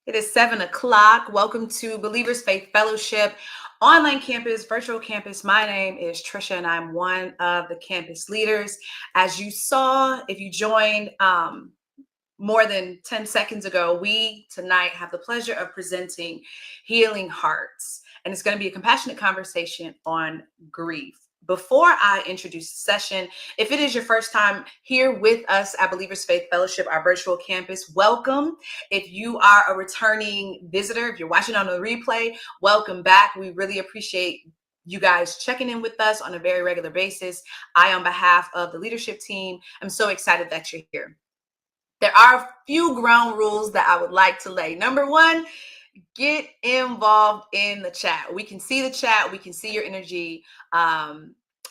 It is 7 o'clock. Welcome to Believers Faith Fellowship online campus, virtual campus. My name is Trisha, and I'm one of the campus leaders. As you saw, if you joined more than 10 seconds ago, we tonight have the pleasure of presenting Healing Hearts, and it's going to be a compassionate conversation on grief. Before I introduce the session, if it is your first time here with us at Believers Faith Fellowship, our virtual campus, welcome. If you are a returning visitor, if you're watching on the replay, welcome back. We really appreciate you guys checking in with us on a very regular basis. On behalf of the leadership team, I'm so excited that you're here. There are a few ground rules that I would like to lay. Number one, get involved in the chat. We can see the chat. We can see your energy.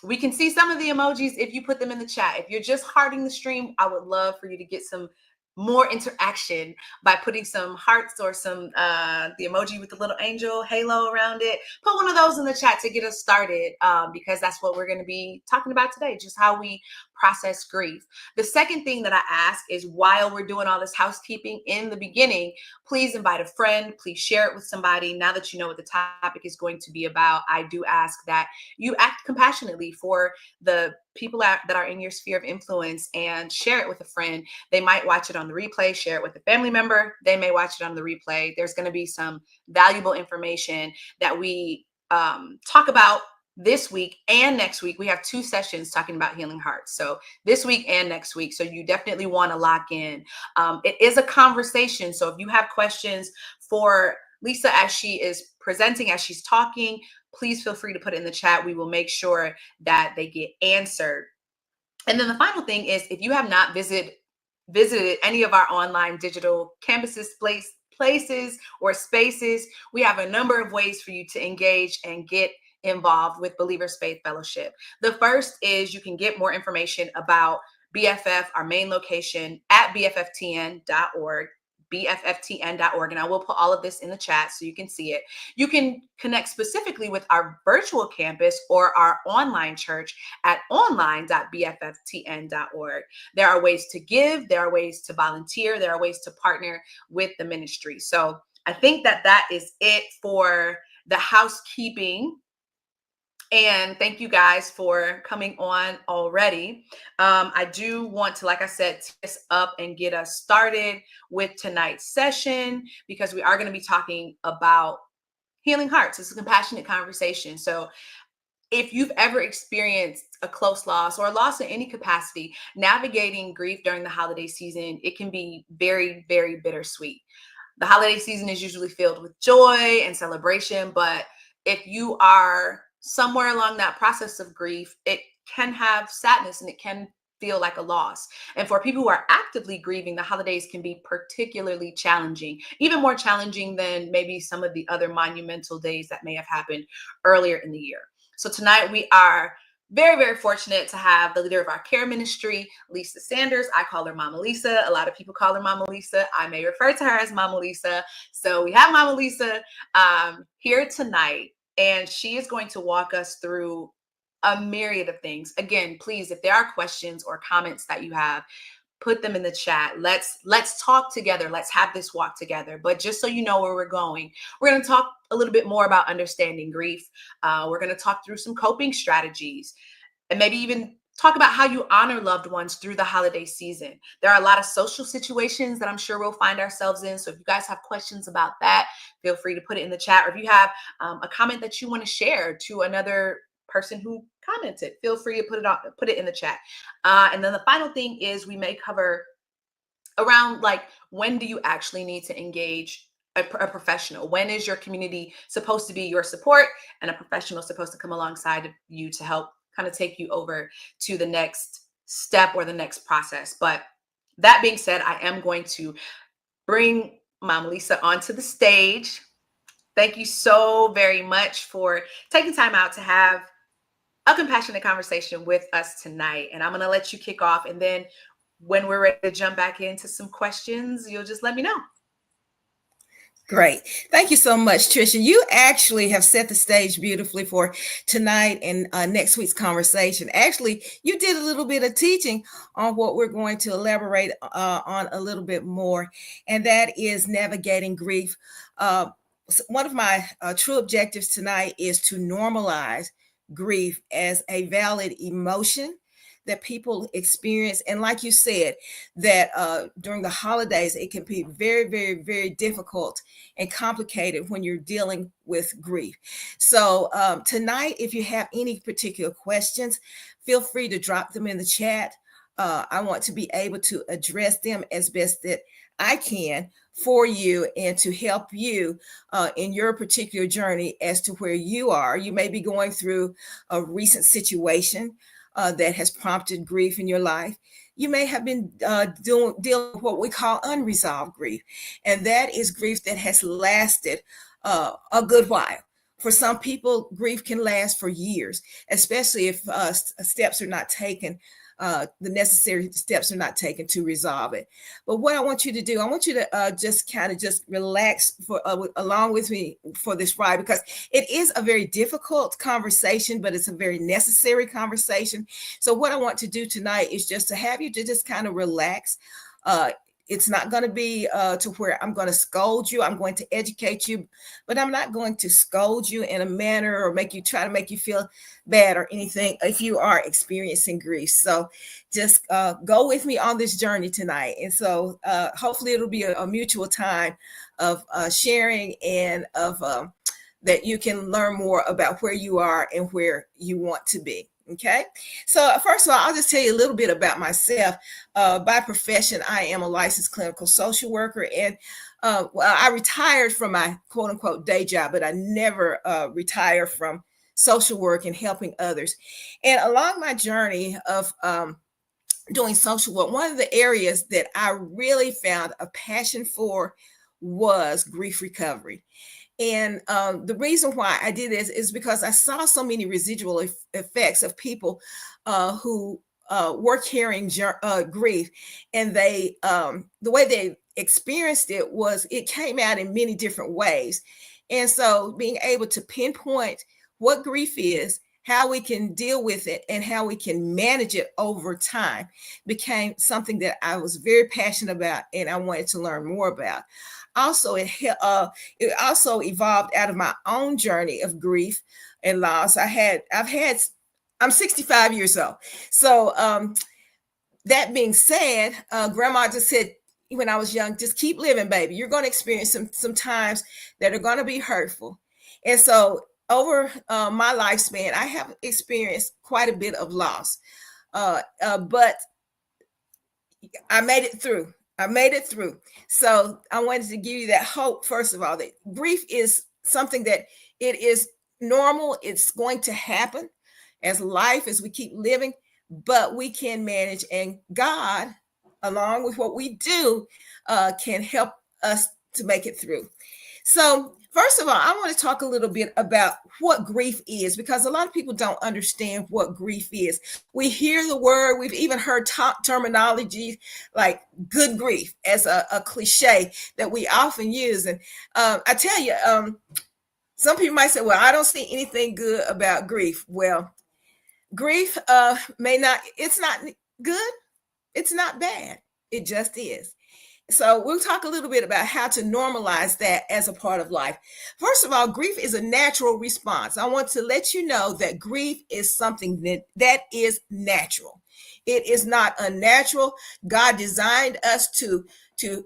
We can see some of the emojis if you put them in the chat. If you're just hearting the stream, I would love for you to get some more interaction by putting some hearts or some the emoji with the little angel halo around it. Put one of those in the chat to get us started, because that's what we're going to be talking about today, just how we process grief. The second thing that I ask is, while we're doing all this housekeeping in the beginning, please invite a friend, please share it with somebody. Now that you know what the topic is going to be about, I do ask that you act compassionately for the people that are in your sphere of influence and share it with a friend. They might watch it on the replay. Share it with a family member. They may watch it on the replay. There's going to be some valuable information that we talk about this week and next week. We have 2 sessions talking about healing hearts. So this week and next week. So you definitely want to lock in. It is a conversation. So if you have questions for Lisa as she is presenting, as she's talking, please feel free to put it in the chat. We will make sure that they get answered. And then the final thing is, if you have not visited any of our online digital campuses, places or spaces, we have a number of ways for you to engage and get involved with Believers Faith Fellowship. The first is you can get more information about BFF, our main location, at bfftn.org. bfftn.org, and I will put all of this in the chat so you can see it. You can connect specifically with our virtual campus or our online church at online.bfftn.org. There are ways to give, there are ways to volunteer, there are ways to partner with the ministry. So I think that is it for the housekeeping. And thank you guys for coming on already. I do want to, like I said, tee us up and get us started with tonight's session, because we are going to be talking about healing hearts. It's a compassionate conversation. So if you've ever experienced a close loss or a loss in any capacity, navigating grief during the holiday season, it can be very, very bittersweet. The holiday season is usually filled with joy and celebration, but if you are somewhere along that process of grief, it can have sadness and it can feel like a loss. And for people who are actively grieving, the holidays can be particularly challenging, even more challenging than maybe some of the other monumental days that may have happened earlier in the year. So tonight we are very, very fortunate to have the leader of our care ministry, Lisa Sanders. I call her Mama Lisa. A lot of people call her Mama Lisa. I may refer to her as Mama Lisa. So we have Mama Lisa here tonight, and she is going to walk us through a myriad of things. Again, please, if there are questions or comments that you have, put them in the chat. Let's talk together. Let's have this walk together. But just so you know where we're going to talk a little bit more about understanding grief. We're going to talk through some coping strategies, and maybe even talk about how you honor loved ones through the holiday season. There are a lot of social situations that I'm sure we'll find ourselves in. So if you guys have questions about that, feel free to put it in the chat. Or if you have a comment that you want to share to another person who commented, feel free to put it in the chat. And then the final thing is, we may cover around, like, when do you actually need to engage a professional? When is your community supposed to be your support and a professional supposed to come alongside of you to help kind of take you over to the next step or the next process? But that being said, I am going to bring Mama Lisa onto the stage. Thank you so very much for taking time out to have a compassionate conversation with us tonight. And I'm going to let you kick off, and then when we're ready to jump back into some questions, you'll just let me know. Great. Thank you so much, Trisha. You actually have set the stage beautifully for tonight and next week's conversation. Actually, you did a little bit of teaching on what we're going to elaborate on a little bit more, and that is navigating grief. One of my true objectives tonight is to normalize grief as a valid emotion that people experience. And like you said, that during the holidays, it can be very, very, very difficult and complicated when you're dealing with grief. So tonight, if you have any particular questions, feel free to drop them in the chat. I want to be able to address them as best that I can for you and to help you in your particular journey as to where you are. You may be going through a recent situation that has prompted grief in your life. You may have been dealing with what we call unresolved grief, and that is grief that has lasted a good while. For some people, grief can last for years, especially if steps are not taken, the necessary steps are not taken to resolve it. But what I want you to do, I want you to just kind of just relax for along with me for this ride, because it is a very difficult conversation, but it's a very necessary conversation. So what I want to do tonight is just to have you to just kind of relax. It's not going to be to where I'm going to scold you. I'm going to educate you, but I'm not going to scold you in a manner or try to make you feel bad or anything if you are experiencing grief. So just go with me on this journey tonight. And so hopefully it'll be a mutual time of sharing and of that you can learn more about where you are and where you want to be. Okay, so first of all, I'll just tell you a little bit about myself. By profession, I am a licensed clinical social worker, and I retired from my quote unquote day job, but I never retired from social work and helping others. And along my journey of doing social work, one of the areas that I really found a passion for was grief recovery. And the reason why I did this is because I saw so many residual effects of people who were carrying grief, and they the way they experienced it was it came out in many different ways. And so being able to pinpoint what grief is, how we can deal with it, and how we can manage it over time became something that I was very passionate about and I wanted to learn more about. Also, it also evolved out of my own journey of grief and loss. I'm 65 years old. So that being said, grandma just said when I was young, just keep living, baby. You're going to experience some times that are going to be hurtful. And so over my lifespan, I have experienced quite a bit of loss. But I made it through. So I wanted to give you that hope, first of all, that grief is something that it is normal. It's going to happen as life, as we keep living, but we can manage. And God, along with what we do, can help us to make it through. So first of all, I want to talk a little bit about what grief is, because a lot of people don't understand what grief is. We hear the word, we've even heard terminology like good grief as a cliche that we often use. And I tell you, some people might say, well, I don't see anything good about grief. Well, grief it's not good, it's not bad, it just is. So we'll talk a little bit about how to normalize that as a part of life. First of all, grief is a natural response. I want to let you know that grief is something that is natural. It is not unnatural. God designed us to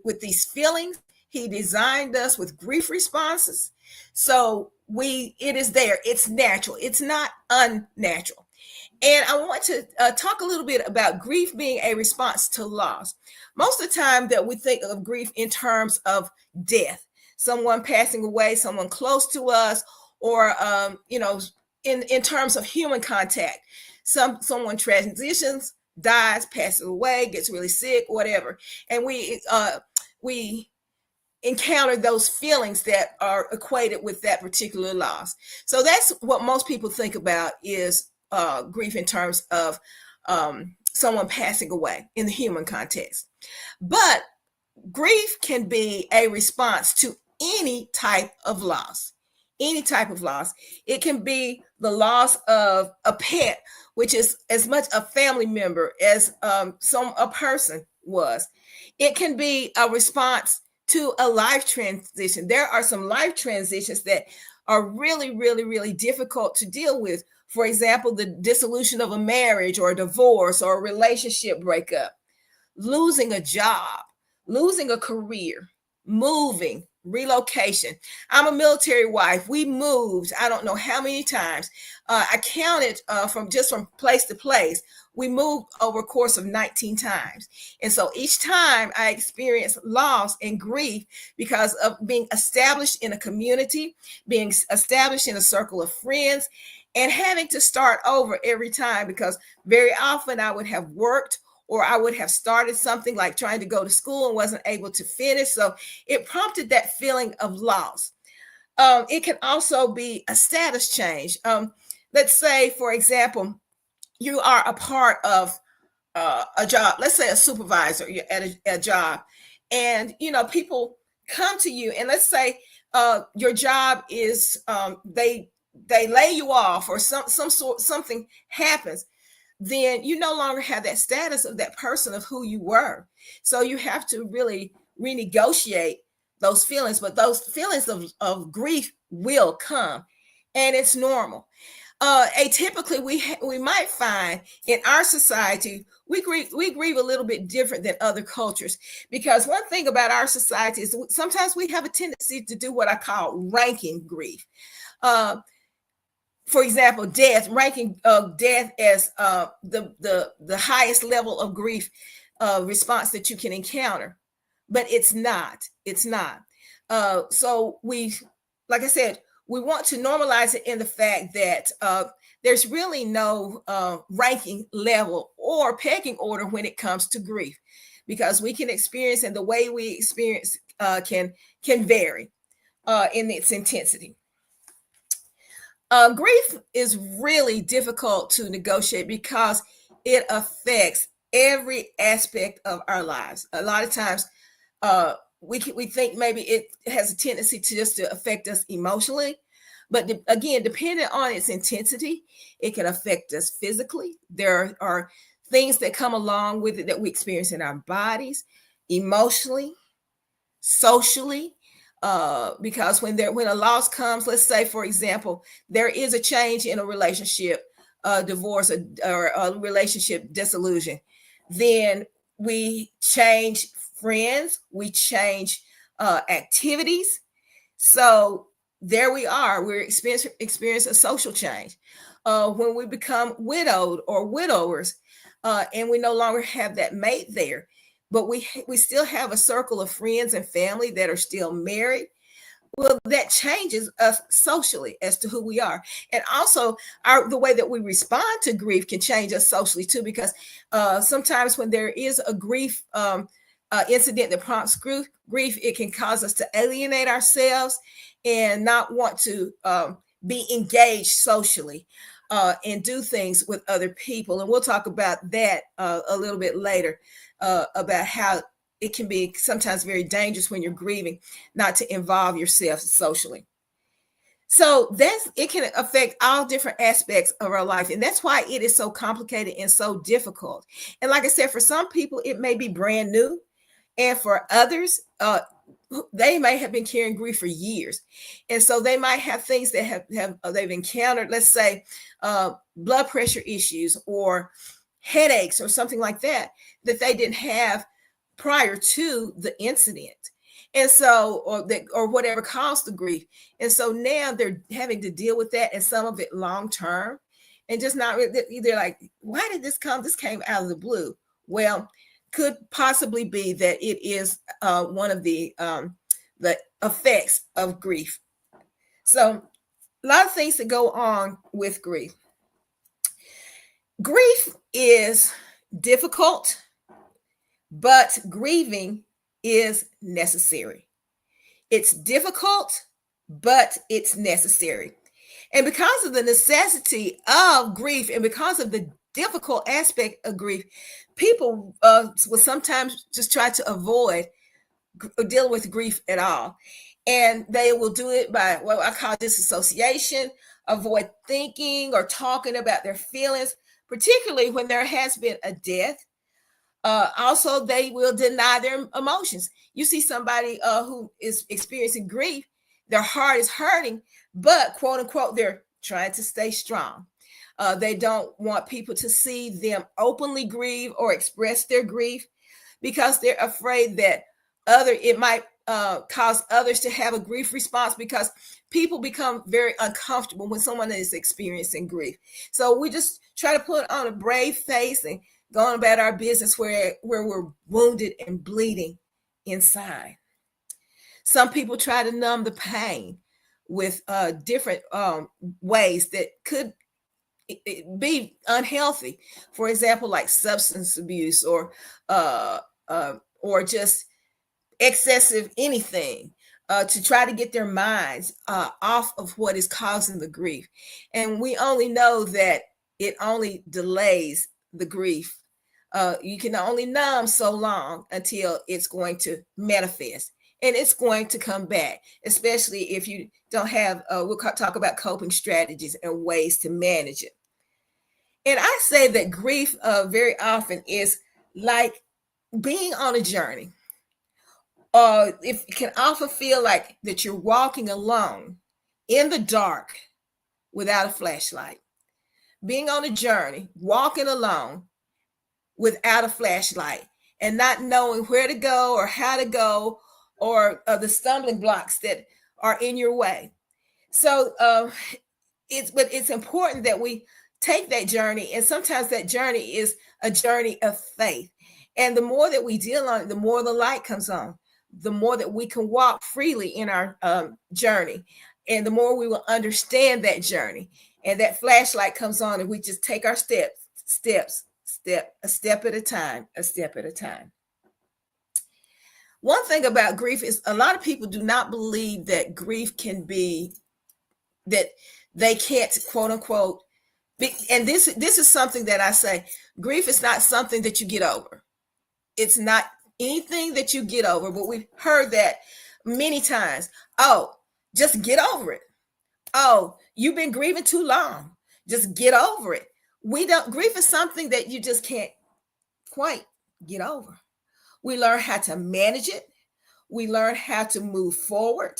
with these feelings. He designed us with grief responses. So it is there. It's natural. It's not unnatural. And I want to talk a little bit about grief being a response to loss. Most of the time that we think of grief in terms of death, someone passing away, someone close to us, or in terms of human contact, someone transitions, dies, passes away, gets really sick, whatever, and we encounter those feelings that are equated with that particular loss. So that's what most people think about is grief in terms of someone passing away in the human context. But grief can be a response to any type of loss. Any type of loss. It can be the loss of a pet, which is as much a family member as a person was. It can be a response to a life transition. There are some life transitions that are really, really, really difficult to deal with. For example, the dissolution of a marriage or a divorce or a relationship breakup, losing a job, losing a career, moving, relocation. I'm a military wife. We moved, I don't know how many times. I counted from place to place. We moved over a course of 19 times. And so each time I experienced loss and grief because of being established in a community, being established in a circle of friends, and having to start over every time, because very often I would have worked or I would have started something like trying to go to school and wasn't able to finish. So it prompted that feeling of loss. It can also be a status change. Let's say, for example, you are a part of a job. Let's say a supervisor, you're at a job, and people come to you, and let's say your job is they lay you off, or something happens. Then you no longer have that status of that person of who you were. So you have to really renegotiate those feelings, but those feelings of grief will come, and it's normal. Atypically, we might find in our society we grieve a little bit different than other cultures, because one thing about our society is sometimes we have a tendency to do what I call ranking grief. For example, ranking death as the highest level of grief response that you can encounter, but it's not. It's not. So like I said, we want to normalize it in the fact that there's really no ranking level or pecking order when it comes to grief, because we can experience, and the way we experience can vary in its intensity. Grief is really difficult to negotiate because it affects every aspect of our lives. A lot of times, we think maybe it has a tendency to affect us emotionally, but again, depending on its intensity, it can affect us physically. There are things that come along with it that we experience in our bodies, emotionally, socially. Because when a loss comes, let's say, for example, there is a change in a relationship, divorce, or a relationship dissolution, then we change friends, we change activities. So there we are, we're experience a social change. When we become widowed or widowers, and we no longer have that mate there, but we still have a circle of friends and family that are still married. Well, that changes us socially as to who we are. And also the way that we respond to grief can change us socially too, because sometimes when there is a grief incident that prompts grief, it can cause us to alienate ourselves and not want to be engaged socially and do things with other people. And we'll talk about that a little bit later. About how it can be sometimes very dangerous when you're grieving not to involve yourself socially. So it can affect all different aspects of our life. And that's why it is so complicated and so difficult. And like I said, for some people, it may be brand new. And for others, they may have been carrying grief for years. And so they might have things that they've encountered, let's say blood pressure issues or headaches or something like that they didn't have prior to the incident. And so, or whatever caused the grief. And so now they're having to deal with that, and some of it long term, and just not, they're like, why did this come? This came out of the blue. Well, could possibly be that it is one of the effects of grief. So a lot of things that go on with grief. Grief is difficult, but grieving is necessary. It's difficult, but it's necessary. And because of the necessity of grief, and because of the difficult aspect of grief, people will sometimes just try to avoid dealing with grief at all. And they will do it by what I call disassociation, avoid thinking or talking about their feelings, particularly when there has been a death. Also, they will deny their emotions. You see somebody who is experiencing grief, their heart is hurting, but quote unquote, they're trying to stay strong. They don't want people to see them openly grieve or express their grief because they're afraid that it might cause others to have a grief response, because people become very uncomfortable when someone is experiencing grief. So we just try to put on a brave face and going about our business where we're wounded and bleeding inside. Some people try to numb the pain with different ways that could be unhealthy. For example, like substance abuse or just excessive anything, to try to get their minds off of what is causing the grief. And we only know that it only delays the grief. You can only numb so long until it's going to manifest, and it's going to come back, especially if you don't have, we'll talk about coping strategies and ways to manage it. And I say that grief very often is like being on a journey. If it can often feel like that you're walking alone in the dark without a flashlight. Being on a journey, walking alone without a flashlight, and not knowing where to go or how to go, or the stumbling blocks that are in your way. So it's important that we take that journey, and sometimes that journey is a journey of faith. And the more that we deal on it, the more the light comes on, the more that we can walk freely in our journey, and the more we will understand that journey. And that flashlight comes on, and we just take our step a step at a time, a step at a time. One thing about grief is a lot of people do not believe that grief can be, that they can't quote unquote be, and this is something that I say, grief is not something that you get over. It's not anything that you get over, but we've heard that many times. Oh, just get over it. Oh, you've been grieving too long. Just get over it. We don't, grief is something that you just can't quite get over. We learn how to manage it. We learn how to move forward.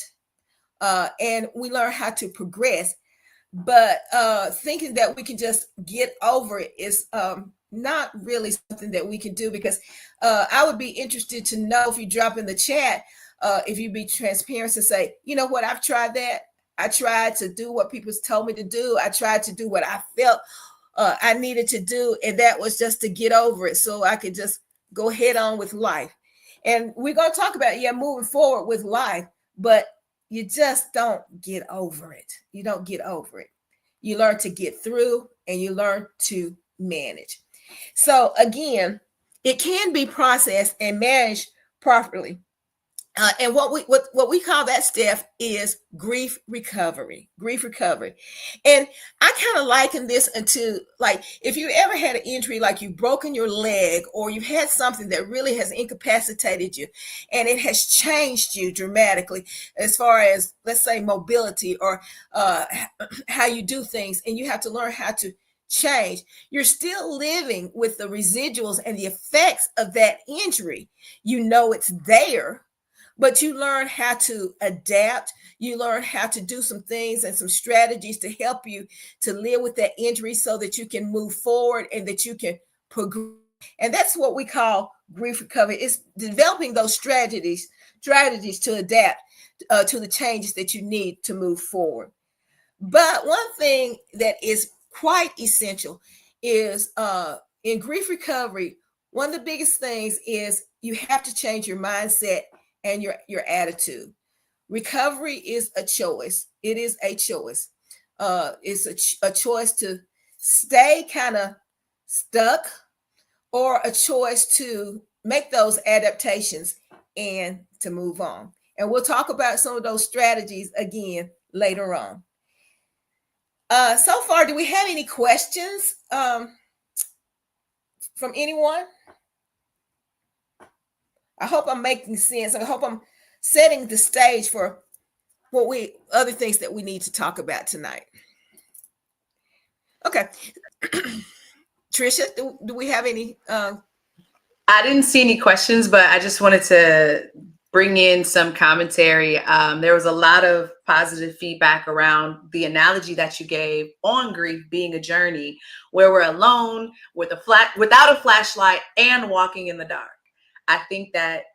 And we learn how to progress. But thinking that we can just get over it is not really something that we can do, because I would be interested to know, if you drop in the chat, if you be transparent to say, you know what, I've tried that. I tried to do what people told me to do. I tried to do what I felt I needed to do, and that was just to get over it so I could just go head on with life. And we're going to talk about, moving forward with life, but you just don't get over it. You don't get over it. You learn to get through, and you learn to manage. So again, it can be processed and managed properly. And what we call that step is grief recovery. Grief recovery. And I kind of liken this into, like, if you ever had an injury, like you've broken your leg, or you've had something that really has incapacitated you, and it has changed you dramatically as far as, let's say, mobility, or how you do things, and you have to learn how to change. You're still living with the residuals and the effects of that injury. You know it's there, but you learn how to adapt. You learn how to do some things and some strategies to help you to live with that injury, so that you can move forward and that you can progress. And that's what we call grief recovery. It's developing those strategies to adapt to the changes that you need to move forward. But one thing that is quite essential is in grief recovery, one of the biggest things is you have to change your mindset and your attitude. Recovery is a choice. It is a choice. It's a choice to stay kind of stuck, or a choice to make those adaptations and to move on. And we'll talk about some of those strategies again later on. So far, do we have any questions from anyone? I hope I'm making sense. I hope I'm setting the stage for other things that we need to talk about tonight. Okay. Trisha, do we have any? I didn't see any questions, but I just wanted to bring in some commentary. There was a lot of positive feedback around the analogy that you gave on grief being a journey where we're alone without a flashlight and walking in the dark. I think that,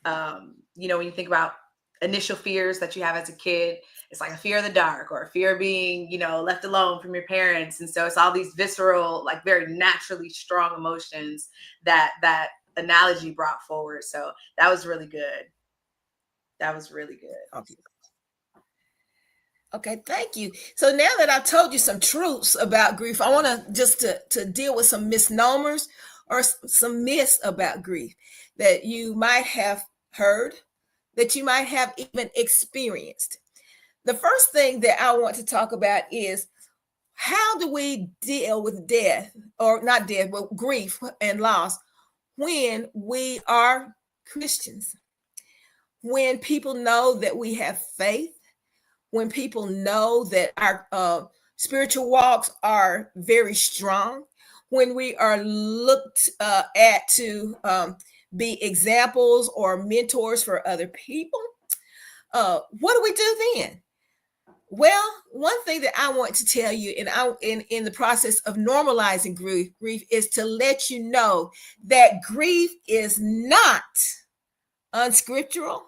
when you think about initial fears that you have as a kid, it's like a fear of the dark or a fear of being, left alone from your parents. And so it's all these visceral, like very naturally strong emotions that analogy brought forward. So that was really good. That was really good. Okay, thank you. So now that I've told you some truths about grief, I want to just to deal with some misnomers or some myths about grief that you might have heard, that you might have even experienced. The first thing that I want to talk about is, how do we deal with death, or not death, but grief and loss when we are Christians? When people know that we have faith, when people know that our spiritual walks are very strong, when we are looked at to be examples or mentors for other people, what do we do then? Well, one thing that I want to tell you in the process of normalizing grief is to let you know that grief is not unscriptural.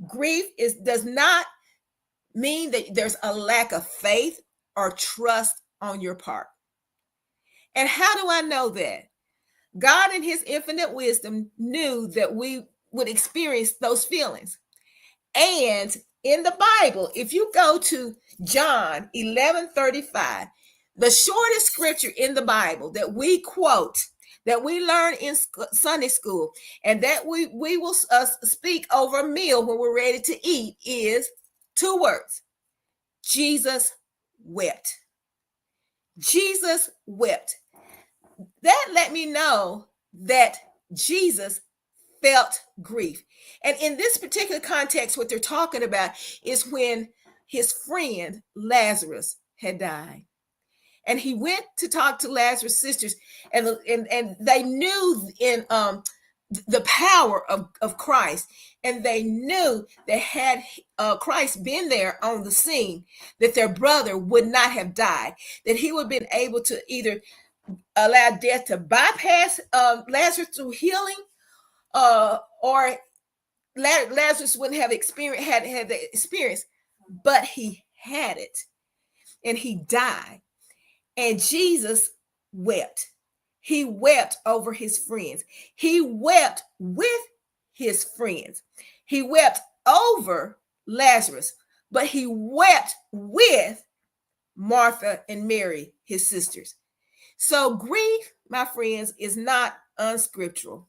Grief does not mean that there's a lack of faith or trust on your part. And how do I know that? God in his infinite wisdom knew that we would experience those feelings. And in the Bible, if you go to John 11:35, the shortest scripture in the Bible that we quote, that we learn in Sunday school, and that we will speak over a meal when we're ready to eat, is 2 words: Jesus wept. Jesus wept. That let me know that Jesus felt grief. And in this particular context, what they're talking about is when his friend Lazarus had died. And he went to talk to Lazarus' sisters, and they knew in the power of Christ. And they knew that had Christ been there on the scene, that their brother would not have died, that he would have been able to either allow death to bypass Lazarus through healing, or Lazarus wouldn't have had the experience, but he had it, and he died. And Jesus wept. He wept over his friends. He wept with his friends. He wept over Lazarus, but he wept with Martha and Mary, his sisters. So grief, my friends, is not unscriptural.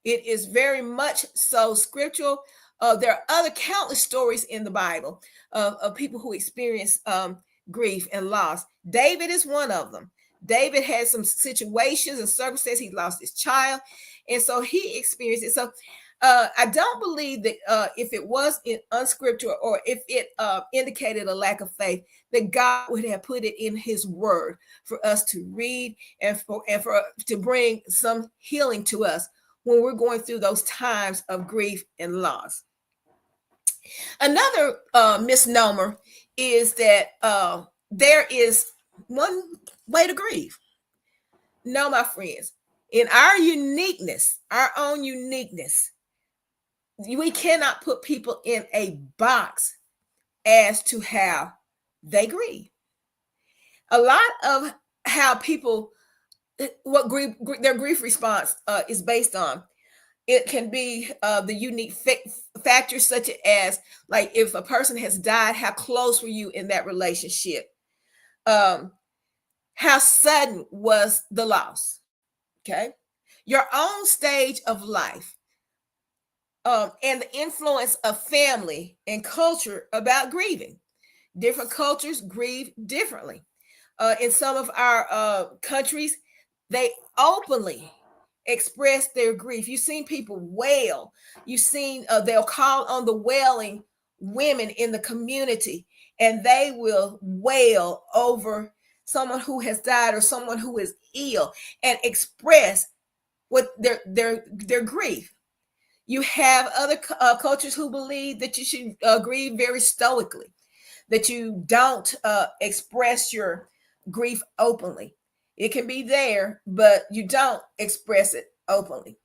It is very much so scriptural. There are other countless stories in the Bible of people who experience grief and loss. David is one of them. David had some situations and circumstances. He lost his child, and so he experienced it. So I don't believe that if it was unscriptural, or if it indicated a lack of faith, that God would have put it in his word for us to read and for to bring some healing to us when we're going through those times of grief and loss. Another misnomer is that there is one way to grieve. No, my friends, in our uniqueness, our own uniqueness, we cannot put people in a box as to how they grieve. A lot of how people, what their grief response is based on, it can be the unique factors, such as, like, if a person has died, how close were you in that relationship? How sudden was the loss? Okay. Your own stage of life, and the influence of family and culture about grieving. Different cultures grieve differently. In some of our countries, they openly express their grief. You've seen people wail. You've seen they'll call on the wailing women in the community, and they will wail over someone who has died or someone who is ill and express what their grief. You have other cultures who believe that you should grieve very stoically, that you don't express your grief openly. It can be there, but you don't express it openly.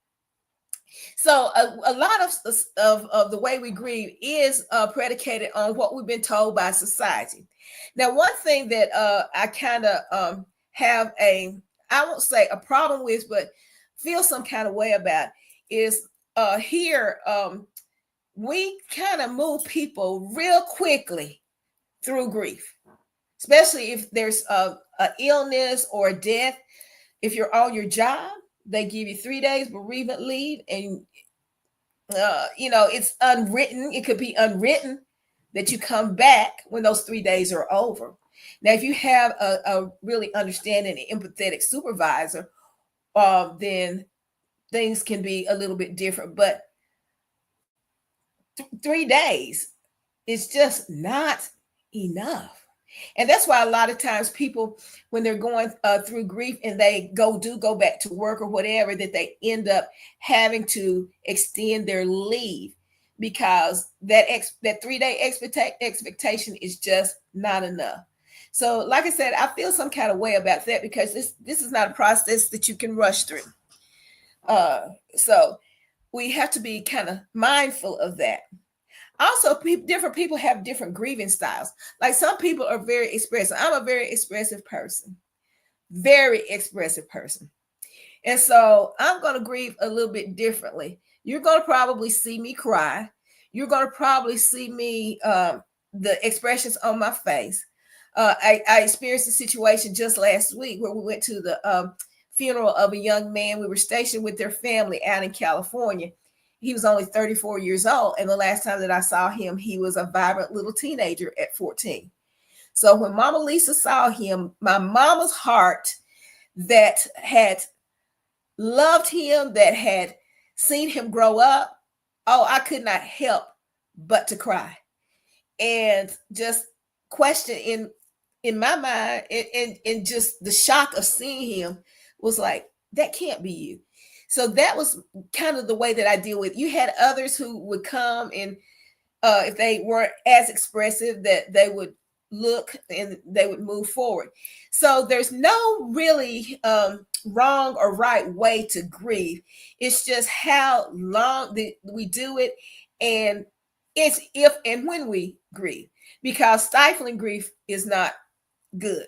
So a lot of the way we grieve is predicated on what we've been told by society. Now, one thing that I kind of have I won't say a problem with, but feel some kind of way about is here we kind of move people real quickly through grief, especially if there's a illness or a death. If you're on your job, they give you 3 days bereavement leave, and it's unwritten. It could be unwritten that you come back when those 3 days are over. Now, if you have a really understanding and empathetic supervisor, then things can be a little bit different. But 3 days is just not enough. And that's why a lot of times people, when they're going through grief and they go back to work or whatever, that they end up having to extend their leave because that 3 day expectation is just not enough. So, like I said, I feel some kind of way about that because this is not a process that you can rush through. So we have to be kind of mindful of that. Also, different people have different grieving styles. Like some people are very expressive. I'm a very expressive person, very expressive person. And so I'm going to grieve a little bit differently. You're going to probably see me cry. You're going to probably see me, the expressions on my face. I experienced a situation just last week where we went to the funeral of a young man. We were stationed with their family out in California. He was only 34 years old. And the last time that I saw him, he was a vibrant little teenager at 14. So when Mama Lisa saw him, my mama's heart that had loved him, that had seen him grow up, oh, I could not help but to cry. And just question in my mind and just the shock of seeing him was like, that can't be you. So that was kind of the way that I deal with. You had others who would come and if they weren't as expressive, that they would look and they would move forward. So there's no really wrong or right way to grieve. It's just how long we do it, and it's if and when we grieve, because stifling grief is not good.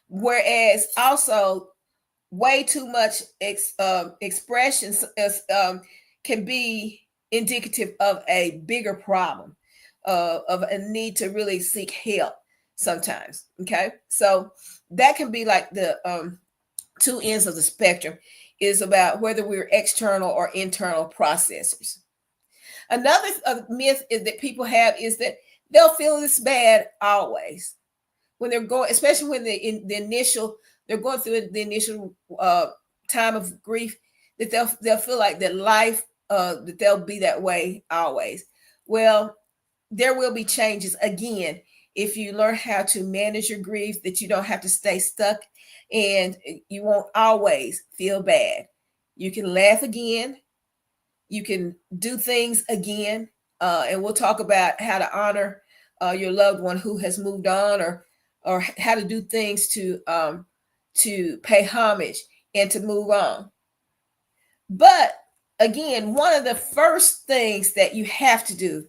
Whereas also way too much expression can be indicative of a bigger problem, of a need to really seek help sometimes. Okay, so that can be like the two ends of the spectrum, is about whether we're external or internal processors. Another myth is that people have is that they'll feel this bad always when they're going, especially when they're going through the initial time of grief, that they'll feel like that life, that they'll be that way always. Well, there will be changes again if you learn how to manage your grief, that you don't have to stay stuck and you won't always feel bad. You can laugh again. You can do things again. And we'll talk about how to honor your loved one who has moved on, or how to do things to pay homage and to move on. But again, one of the first things that you have to do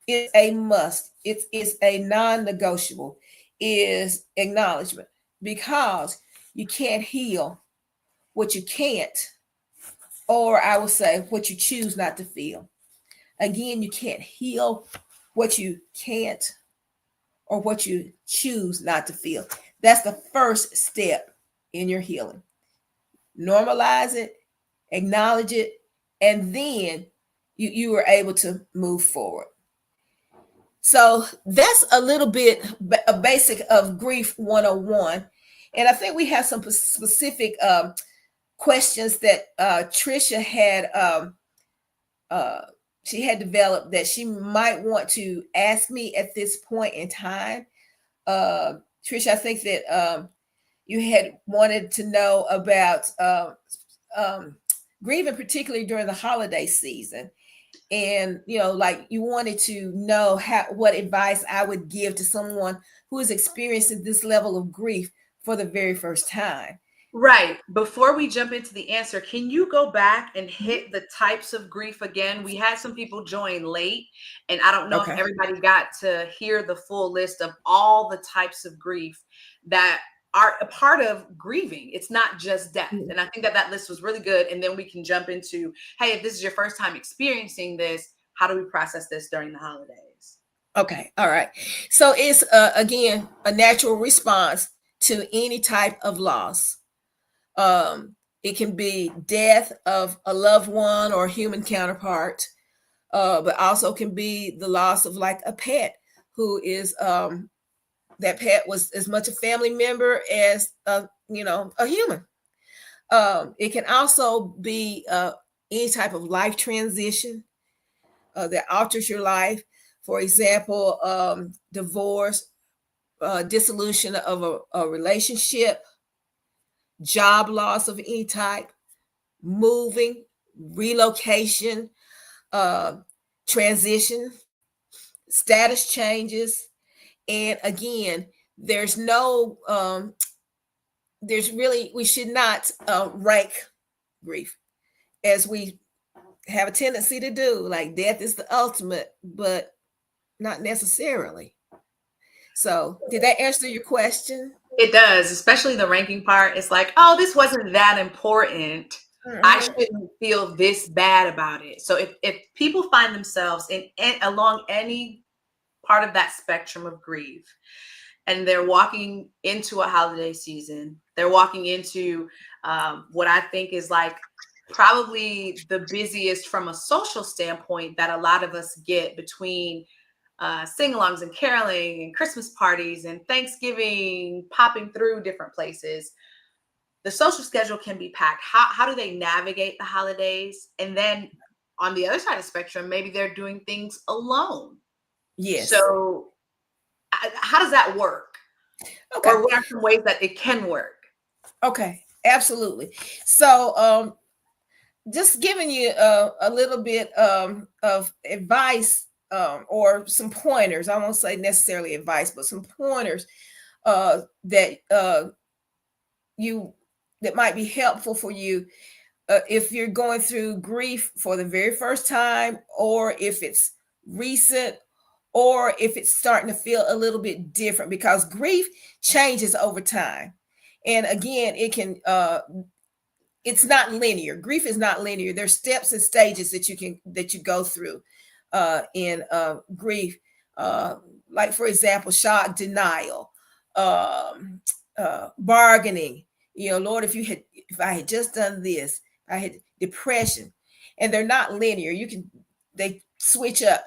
is a must. It is a non-negotiable, is acknowledgement, because you can't heal what you can't, or I would say what you choose not to feel. Again, you can't heal what you can't or what you choose not to feel. That's the first step in your healing. Normalize it, acknowledge it, and then you are able to move forward. So that's a little bit a basic of Grief 101. And I think we have some specific questions that Trisha had she had developed that she might want to ask me at this point in time. Trish, I think that you had wanted to know about grieving, particularly during the holiday season. And like you wanted to know what advice I would give to someone who is experiencing this level of grief for the very first time. Right. Before we jump into the answer, can you go back and hit the types of grief again? We had some people join late, and I don't know if Okay. everybody got to hear the full list of all the types of grief that are a part of grieving. It's not just death. And I think that list was really good. And then we can jump into, hey, if this is your first time experiencing this, how do we process this during the holidays? Okay. All right. So it's again a natural response to any type of loss. It can be death of a loved one or human counterpart, but also can be the loss of like a pet who is that pet was as much a family member as a human. It can also be any type of life transition that alters your life. For example, divorce, dissolution of a relationship, job loss of any type, moving, relocation, transition, status changes. And again, there's we should not rank grief as we have a tendency to do. Like death is the ultimate, but not necessarily. So did that answer your question? It does, especially the ranking part. It's like, oh, this wasn't that important. I shouldn't feel this bad about it. So if people find themselves in along any part of that spectrum of grief, and they're walking into a holiday season, they're walking into what I think is like probably the busiest from a social standpoint that a lot of us get between sing-alongs and caroling and Christmas parties and Thanksgiving, popping through different places. The social schedule can be packed. How do they navigate the holidays? And then on the other side of the spectrum, maybe they're doing things alone. Yes. So how does that work? Okay. Or what are some ways that it can work? Okay, absolutely. So just giving you a little bit of advice or some pointers. I won't say necessarily advice, but some pointers that might be helpful for you if you're going through grief for the very first time, or if it's recent, or if it's starting to feel a little bit different, because grief changes over time. And again, it's not linear. Grief is not linear. There's steps and stages that you go through in grief. Like for example, shock, denial, bargaining. Lord, if I had just done this, I had depression, and they're not linear. They switch up.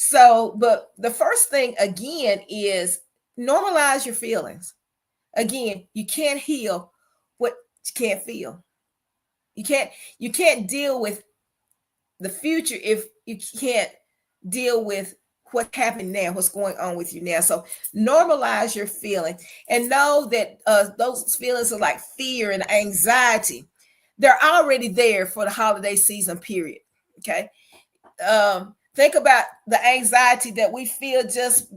So, but the first thing again is normalize your feelings. Again, you can't heal what you can't feel. You can't deal with the future if you can't deal with what happened now, what's going on with you now. So normalize your feeling and know that those feelings are like fear and anxiety. They're already there for the holiday season period. Okay. Think about the anxiety that we feel just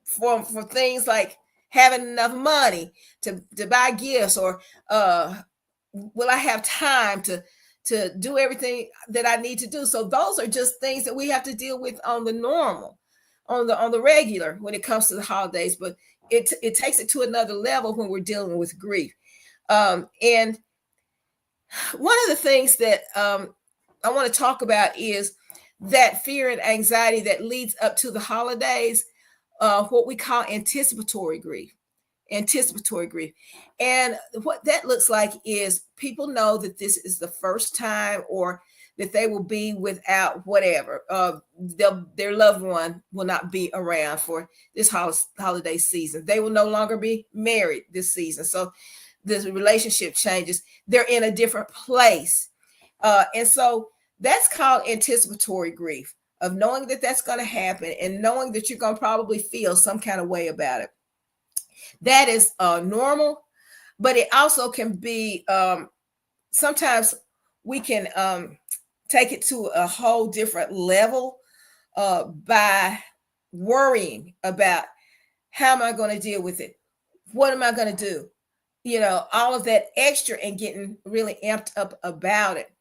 for things like having enough money to buy gifts, or will I have time to do everything that I need to do? So those are just things that we have to deal with on the normal, on the regular when it comes to the holidays. But it takes it to another level when we're dealing with grief. And one of the things that I want to talk about is that fear and anxiety that leads up to the holidays, what we call anticipatory grief. And what that looks like is people know that this is the first time, or that they will be without whatever. Their loved one will not be around for this holiday season. They will no longer be married this season. So the relationship changes. They're in a different place. And so that's called anticipatory grief. of knowing that that's going to happen and knowing that you're going to probably feel some kind of way about it. That is normal, but it also can be sometimes we can take it to a whole different level by worrying about how am I going to deal with it? What am I going to do? All of that extra and getting really amped up about it.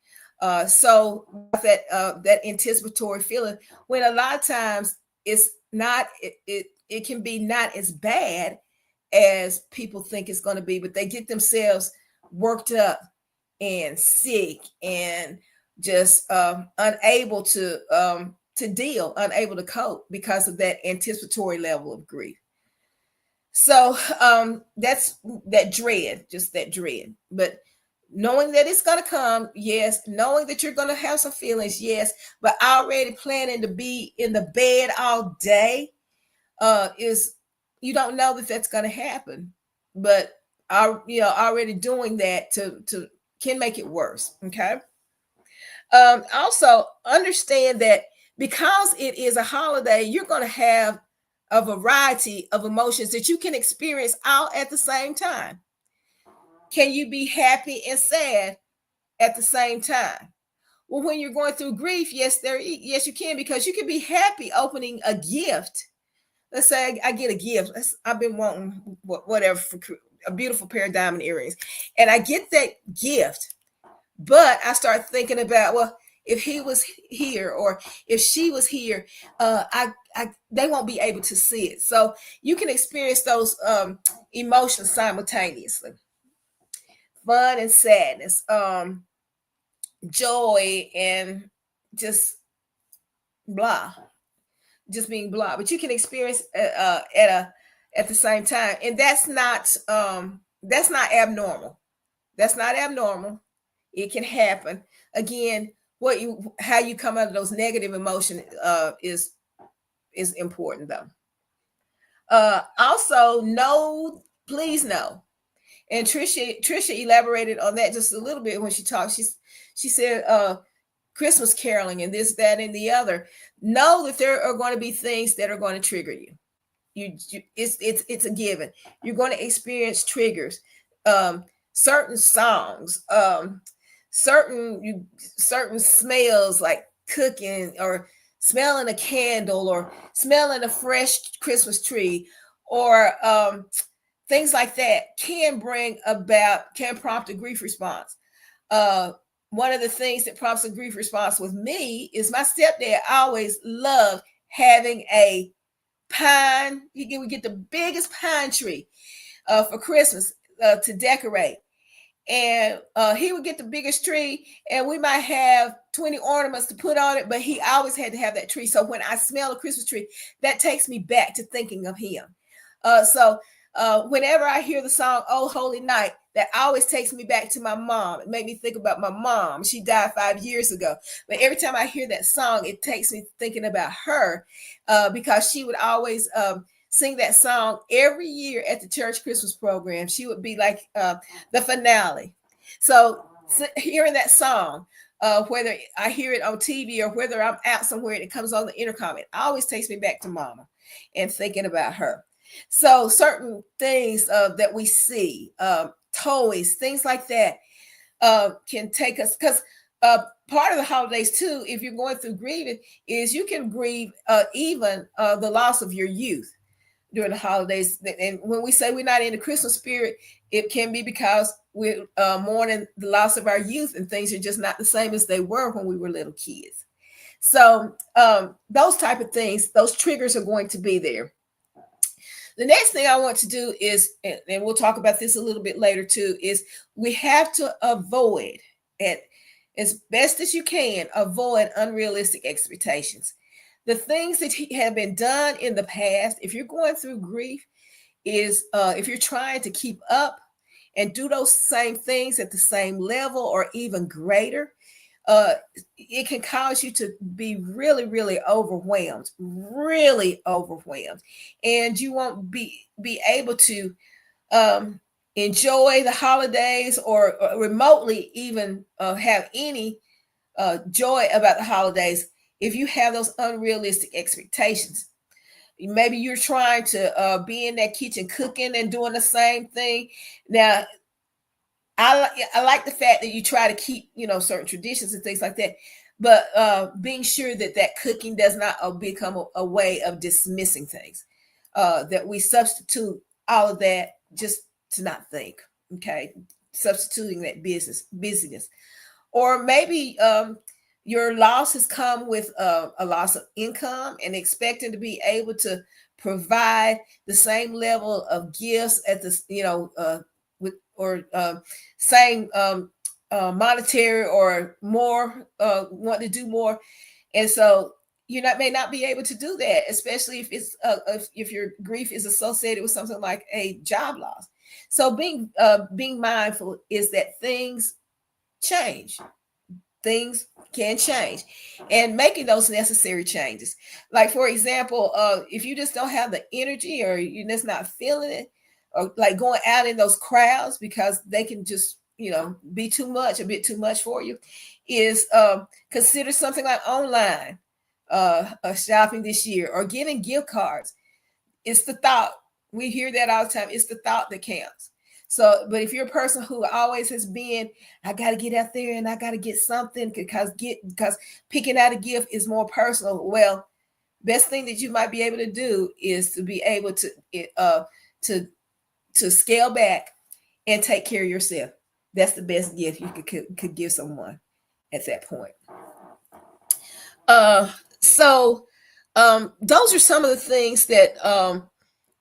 So that anticipatory feeling, when a lot of times it's not, it can be not as bad as people think it's going to be, but they get themselves worked up and sick and just unable to deal, unable to cope because of that anticipatory level of grief. So that's that dread, just that dread. But knowing that it's going to come, yes. Knowing that you're going to have some feelings, yes. But already planning to be in the bed all day is, you don't know that that's going to happen. But already doing that to can make it worse. Okay. Also understand that because it is a holiday, you're going to have a variety of emotions that you can experience all at the same time. Can you be happy and sad at the same time? Well, when you're going through grief, yes, you can, because you can be happy opening a gift. Let's say I get a gift. I've been wanting whatever for a beautiful pair of diamond earrings, and I get that gift, but I start thinking about, well, if he was here or if she was here, they won't be able to see it. So you can experience those emotions simultaneously: fun and sadness, joy, and just blah, just being blah. But you can experience at the same time, and that's not abnormal. That's not abnormal. It can happen. Again, how you come out of those negative emotions is important, though. Also, please know. And Trisha elaborated on that just a little bit when she talked. She said Christmas caroling and this, that, and the other. Know that there are going to be things that are going to trigger you. It's a given. You're going to experience triggers. Certain songs, certain smells, like cooking or smelling a candle or smelling a fresh Christmas tree, or things like that can prompt a grief response. One of the things that prompts a grief response with me is my stepdad always loved having a pine. We get the biggest pine tree for Christmas to decorate. And he would get the biggest tree, and we might have 20 ornaments to put on it, but he always had to have that tree. So when I smell a Christmas tree, that takes me back to thinking of him. So whenever I hear the song "Oh Holy Night," that always takes me back to my mom. It made me think about my mom. She died 5 years ago. But every time I hear that song, it takes me thinking about her, because she would always sing that song every year at the church Christmas program. She would be like the finale. So hearing that song, whether I hear it on TV or whether I'm out somewhere and it comes on the intercom, it always takes me back to Mama and thinking about her. So certain things that we see, toys, things like that, can take us, because part of the holidays too, if you're going through grieving, is you can grieve even the loss of your youth during the holidays. And when we say we're not in the Christmas spirit, it can be because we're mourning the loss of our youth, and things are just not the same as they were when we were little kids. So those type of things, those triggers are going to be there. The next thing I want to do is, and we'll talk about this a little bit later too, is we have to avoid, and as best as you can, avoid unrealistic expectations. The things that have been done in the past, if you're going through grief, is if you're trying to keep up and do those same things at the same level or even greater, it can cause you to be really, really overwhelmed, and you won't be able to enjoy the holidays or remotely even have any joy about the holidays if you have those unrealistic expectations. Maybe you're trying to be in that kitchen cooking and doing the same thing. Now, I like the fact that you try to keep, certain traditions and things like that, but being sure that that cooking does not become a way of dismissing things. That we substitute all of that just to not think. Okay, substituting that busyness, or maybe your loss has come with a loss of income and expecting to be able to provide the same level of gifts at the with or same monetary or more, want to do more, and so may not be able to do that, especially if it's if your grief is associated with something like a job loss. So being mindful is that things change. Things can change, and making those necessary changes. Like, for example, if you just don't have the energy, or you're just not feeling it, or like going out in those crowds because they can just be a bit too much for you, is consider something like online shopping this year, or getting gift cards. It's the thought. We hear that all the time. It's the thought that counts. So, but if you're a person who always has been, I got to get out there and I got to get something because picking out a gift is more personal. Well, best thing that you might be able to do is to be able to scale back and take care of yourself. That's the best gift you could give someone at that point. So those are some of the things that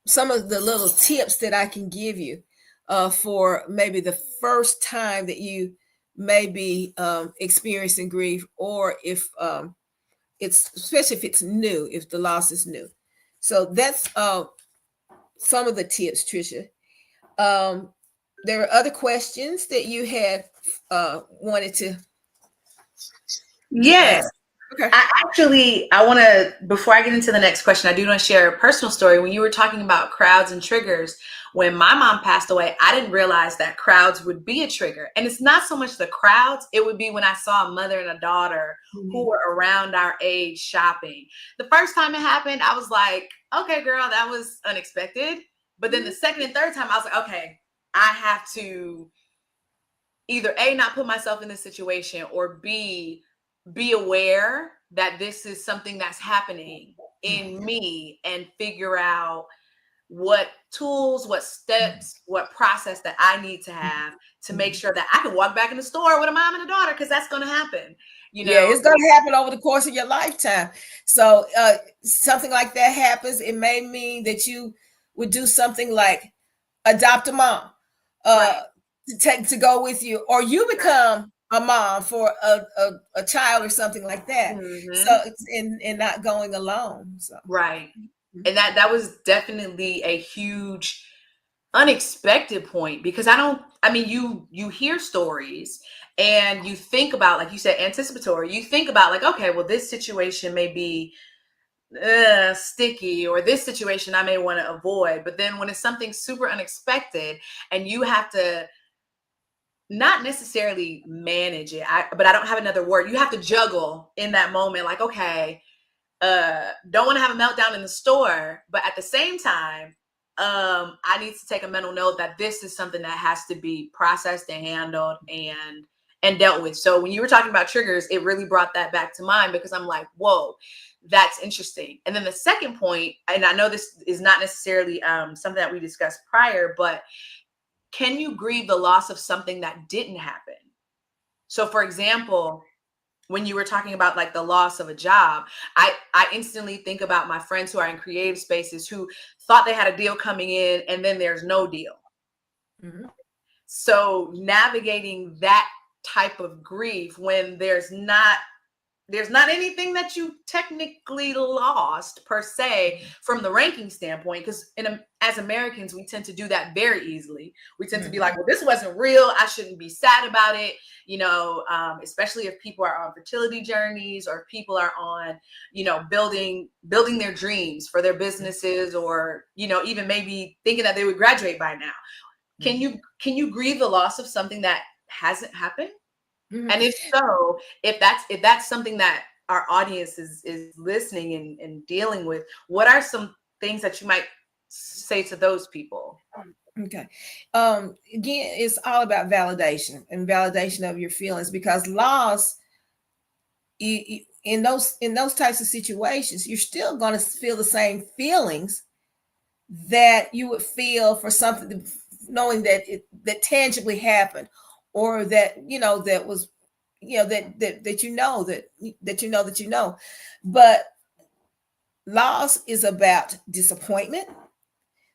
some of the little tips that I can give you for maybe the first time that you may be experiencing grief, or if it's, especially if it's new, if the loss is new. So that's some of the tips, Trisha. There are other questions that you had wanted to Yes. ask. Okay. I want to, before I get into the next question, I do want to share a personal story. When you were talking about crowds and triggers, when my mom passed away, I didn't realize that crowds would be a trigger. And it's not so much the crowds, it would be when I saw a mother and a daughter who were around our age shopping. The first time it happened, I was like, okay, girl, that was unexpected. But then the second and third time, I was like, okay, I have to either A, not put myself in this situation, or B, be aware that this is something that's happening in me, and figure out what tools, what steps, what process that I need to have to make sure that I can walk back in the store with a mom and a daughter, because that's going to happen. Yeah, it's going to happen over the course of your lifetime. So something like that happens, it may mean that you would do something like adopt a mom Right. to go with you, or you become a mom for a child or something like that. So and not going alone. So right. And that was definitely a huge unexpected point, because you hear stories and you think about, like you said, anticipatory. You think about, like, okay, well, this situation may be sticky, or this situation I may want to avoid. But then when it's something super unexpected and you have to not necessarily manage it, but I don't have another word, you have to juggle in that moment, like, okay, don't want to have a meltdown in the store, but at the same time, I need to take a mental note that this is something that has to be processed and handled and dealt with. So when you were talking about triggers, it really brought that back to mind, because I'm like, whoa, that's interesting. And then the second point, and I know this is not necessarily something that we discussed prior, but can you grieve the loss of something that didn't happen? So, for example, when you were talking about like the loss of a job, I instantly think about my friends who are in creative spaces who thought they had a deal coming in and then there's no deal. So navigating that type of grief when there's not anything that you technically lost per se from the ranking standpoint, because as Americans, we tend to do that very easily. We tend to be like, well, this wasn't real, I shouldn't be sad about it, especially if people are on fertility journeys, or if people are on, building their dreams for their businesses, or even maybe thinking that they would graduate by now. Can you grieve the loss of something that hasn't happened? And if so, if that's something that our audience is listening and dealing with, what are some things that you might say to those people? Okay. Again, it's all about validation and validation of your feelings, because loss, in those types of situations, you're still going to feel the same feelings that you would feel for something, knowing that that tangibly happened, or that that was, that but loss is about disappointment.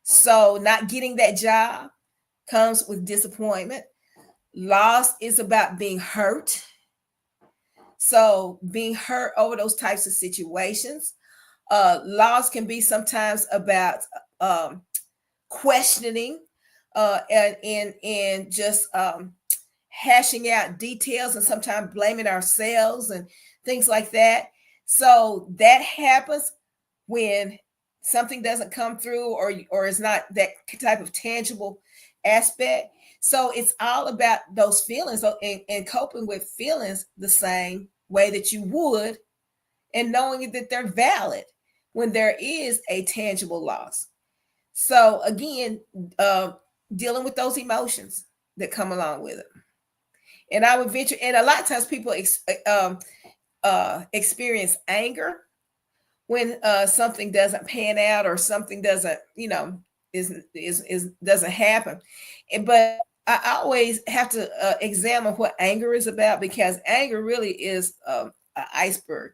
So not getting that job comes with disappointment. Loss is about being hurt. So being hurt over those types of situations. Loss can be sometimes about questioning, and just hashing out details, and sometimes blaming ourselves and things like that. So that happens when something doesn't come through, or is not that type of tangible aspect. So it's all about those feelings, and coping with feelings the same way that you would, and knowing that they're valid when there is a tangible loss. So again, dealing with those emotions that come along with it. And I would venture, and a lot of times people experience anger when something doesn't pan out, or something doesn't, is doesn't happen. But I always have to examine what anger is about, because anger really is an iceberg.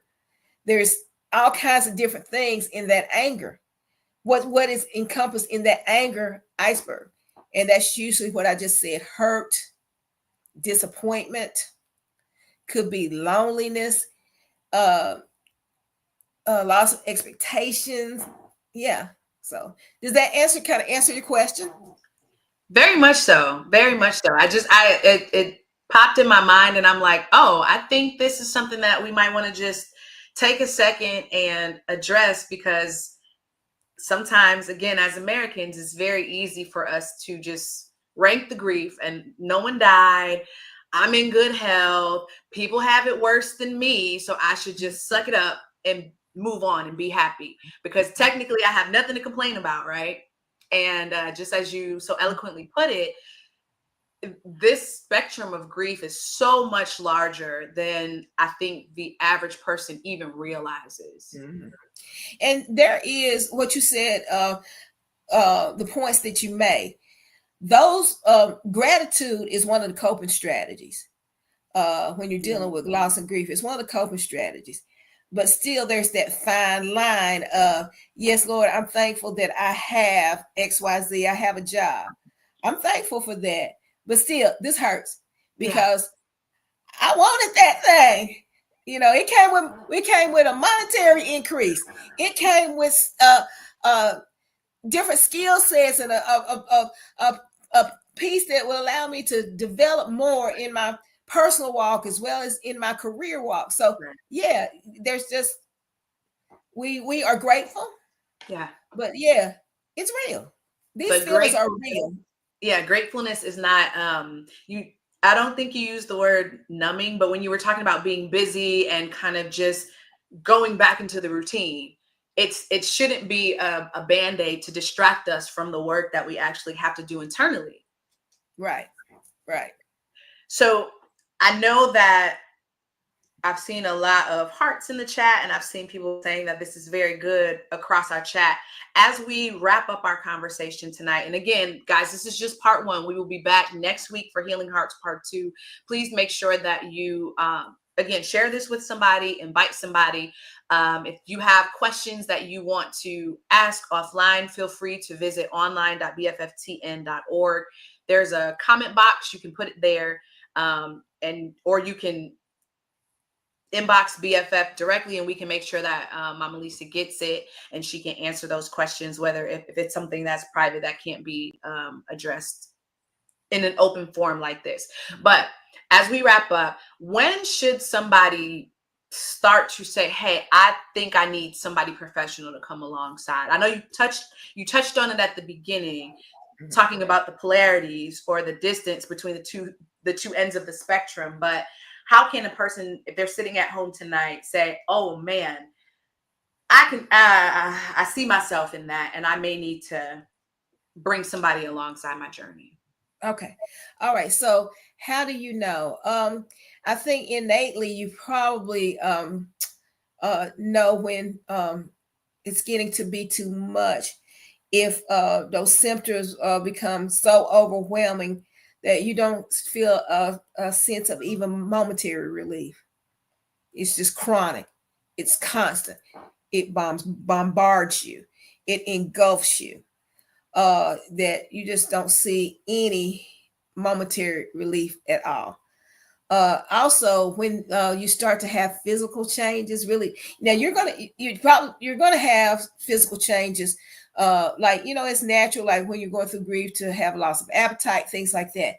There's all kinds of different things in that anger. What is encompassed in that anger iceberg? And that's usually what I just said: hurt, disappointment, could be loneliness, uh, loss of expectations. Yeah. So does that kind of answer your question? Very much so. Very much so. It popped in my mind, and I'm like, oh, I think this is something that we might want to just take a second and address, because sometimes, again, as Americans, it's very easy for us to just rank the grief, and no one died. I'm in good health. People have it worse than me, so I should just suck it up and move on and be happy, because technically I have nothing to complain about, right? And just as you so eloquently put it, this spectrum of grief is so much larger than I think the average person even realizes. Mm-hmm. And there is what you said, the points that you made. Those gratitude is one of the coping strategies. When you're dealing with loss and grief, it's one of the coping strategies. But still, there's that fine line of, yes, Lord, I'm thankful that I have XYZ. I have a job. I'm thankful for that. But still, this hurts, because I wanted that thing. It came with a monetary increase. It came with different skill sets, and a piece that will allow me to develop more in my personal walk as well as in my career walk. So yeah, there's just, we are grateful. Yeah. But yeah, it's real. These feelings are real. Yeah, gratefulness is not I don't think you used the word numbing, but when you were talking about being busy and kind of just going back into the routine, it shouldn't be a band-aid to distract us from the work that we actually have to do internally. Right. So I know that I've seen a lot of hearts in the chat, and I've seen people saying that this is very good across our chat. As we wrap up our conversation tonight, and again, guys, this is just part one. We will be back next week for Healing Hearts Part 2. Please make sure that you, again, share this with somebody, invite somebody. If you have questions that you want to ask offline, feel free to visit online.bfftn.org. There's a comment box. You can put it there, or you can inbox BFF directly, and we can make sure that Mama Lisa gets it, and she can answer those questions, whether if it's something that's private that can't be addressed in an open forum like this. But as we wrap up, when should somebody start to say, hey, I think I need somebody professional to come alongside? I know you touched on it at the beginning, talking about the polarities or the distance between the two ends of the spectrum, but how can a person, if they're sitting at home tonight, say, oh man, I see myself in that, and I may need to bring somebody alongside my journey. Okay. All right. So how do you know? I think innately you probably know when it's getting to be too much. If those symptoms become so overwhelming that you don't feel a sense of even momentary relief. It's just chronic. It's constant. It bombards you. It engulfs you. That you just don't see any momentary relief at all. Also, when you start to have physical changes, really, now you're gonna have physical changes. Like, it's natural, like when you're going through grief, to have loss of appetite, things like that.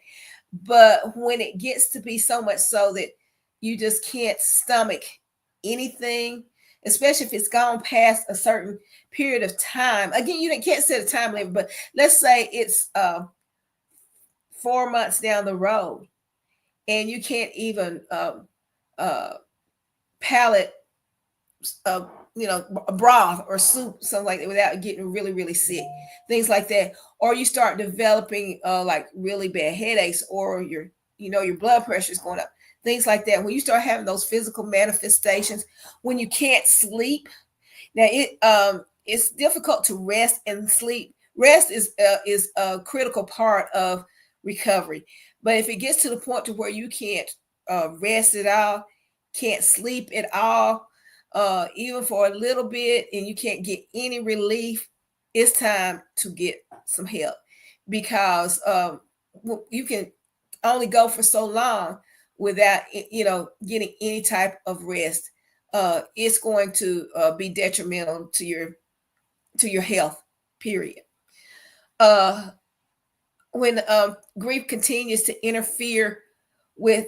But when it gets to be so much so that you just can't stomach anything, especially if it's gone past a certain period of time. Again, can't set a time limit, but let's say it's 4 months down the road, and you can't even palate a broth or soup, something like that, without getting really, really sick, things like that. Or you start developing like really bad headaches, or your blood pressure is going up, things like that. When you start having those physical manifestations, when you can't sleep. Now it's difficult to rest and sleep. Rest is a critical part of recovery. But if it gets to the point to where you can't rest at all, can't sleep at all, even for a little bit, and you can't get any relief, it's time to get some help, because you can only go for so long without getting any type of rest. It's going to be detrimental to your health, period. When grief continues to interfere with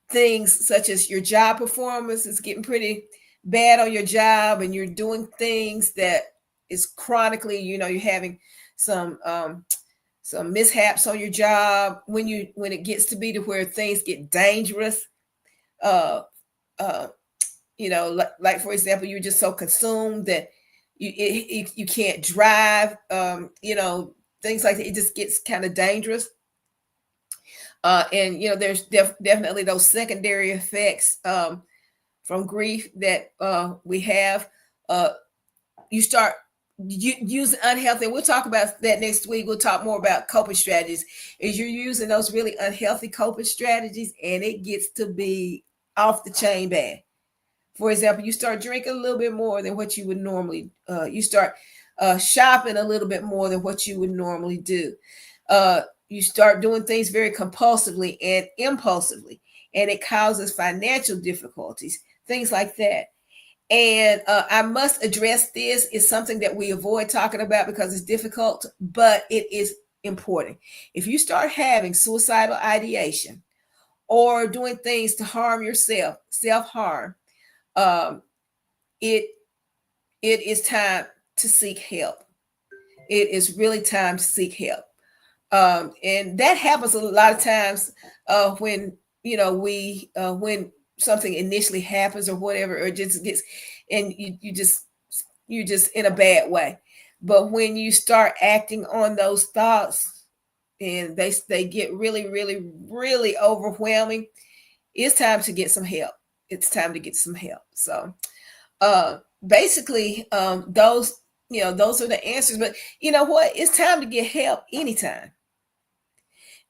things such as your job performance, is getting pretty bad on your job, and you're doing things that is chronically, you're having some mishaps on your job. When it gets to be to where things get dangerous, like for example, you're just so consumed that you can't drive, things like that. It just gets kind of dangerous. And there's definitely those secondary effects from grief that we have. You start using unhealthy, and we'll talk about that next week. We'll talk more about coping strategies. Is you're using those really unhealthy coping strategies, and it gets to be off the chain bad. For example, you start drinking a little bit more than what you would normally. You start shopping a little bit more than what you would normally do. You start doing things very compulsively and impulsively, and it causes financial difficulties, things like that. And I must address this. It's something that we avoid talking about because it's difficult, but it is important. If you start having suicidal ideation or doing things to harm yourself, self-harm, it is time to seek help. It is really time to seek help. And that happens a lot of times when when something initially happens or whatever, or just gets, and you're just in a bad way. But when you start acting on those thoughts, and they get really, really, really overwhelming, it's time to get some help. It's time to get some help. So basically, those are the answers. But you know what? It's time to get help anytime.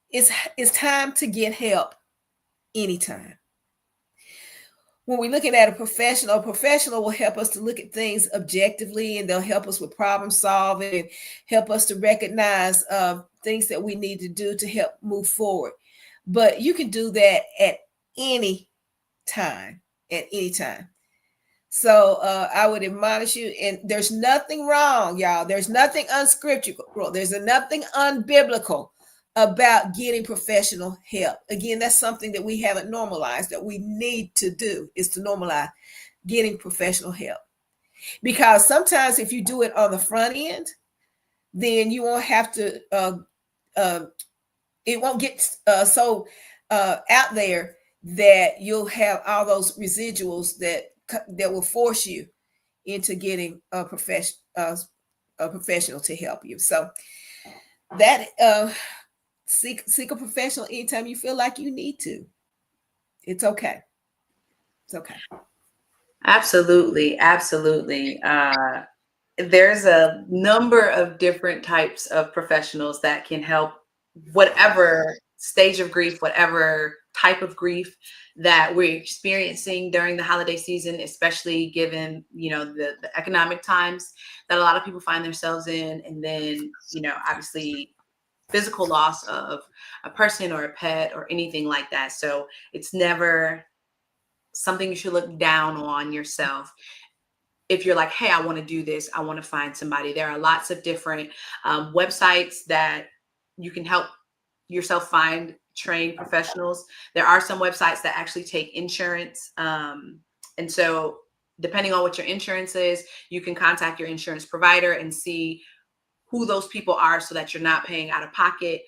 It's time to get help anytime. When we're looking at a professional will help us to look at things objectively, and they'll help us with problem solving and help us to recognize things that we need to do to help move forward. But you can do that at any time, at any time. So I would admonish you, and there's nothing wrong, y'all. There's nothing unscriptural. There's nothing unbiblical about getting professional help. Again, that's something that we haven't normalized, that we need to do, is to normalize getting professional help. Because sometimes if you do it on the front end, then you won't have to, it won't get so out there that you'll have all those residuals that will force you into getting a professional to help you. So that seek a professional anytime you feel like you need to. It's okay. It's okay. Absolutely, absolutely. There's a number of different types of professionals that can help whatever stage of grief, whatever type of grief that we're experiencing during the holiday season, especially given, the economic times that a lot of people find themselves in. And then, obviously physical loss of a person or a pet or anything like that. So it's never something you should look down on yourself. If you're like, hey, I want to do this, I want to find somebody. There are lots of different websites that you can help yourself find trained professionals. There are some websites that actually take insurance. And so depending on what your insurance is, you can contact your insurance provider and see who those people are so that you're not paying out of pocket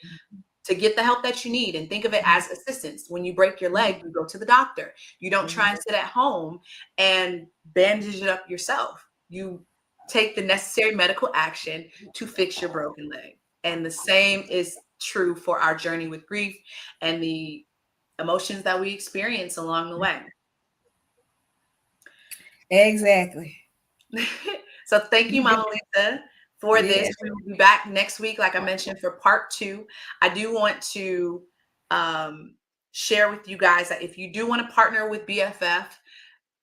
to get the help that you need. And think of it as assistance. When you break your leg, you go to the doctor. You don't try and sit at home and bandage it up yourself. You take the necessary medical action to fix your broken leg. And the same is true for our journey with grief and the emotions that we experience along the way. Exactly. So thank you, Mama Lisa, for this. We will be back next week, like I mentioned, for part 2. I do want to share with you guys that if you do want to partner with BFF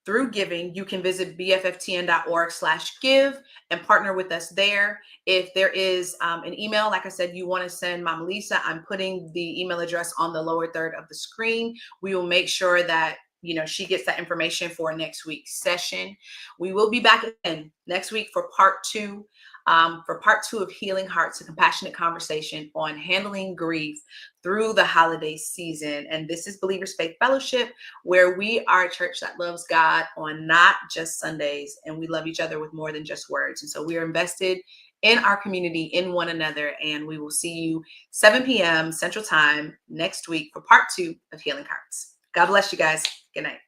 through giving, you can visit bfftn.org/give and partner with us there. If there is an email, like I said, you want to send Mama Lisa, I'm putting the email address on the lower third of the screen. We will make sure that she gets that information for next week's session. We will be back again next week for part 2. For part 2 of Healing Hearts, a compassionate conversation on handling grief through the holiday season. And this is Believers Faith Fellowship, where we are a church that loves God on not just Sundays, and we love each other with more than just words. And so we are invested in our community, in one another, and we will see you 7 p.m. Central Time next week for part 2 of Healing Hearts. God bless you guys. Good night.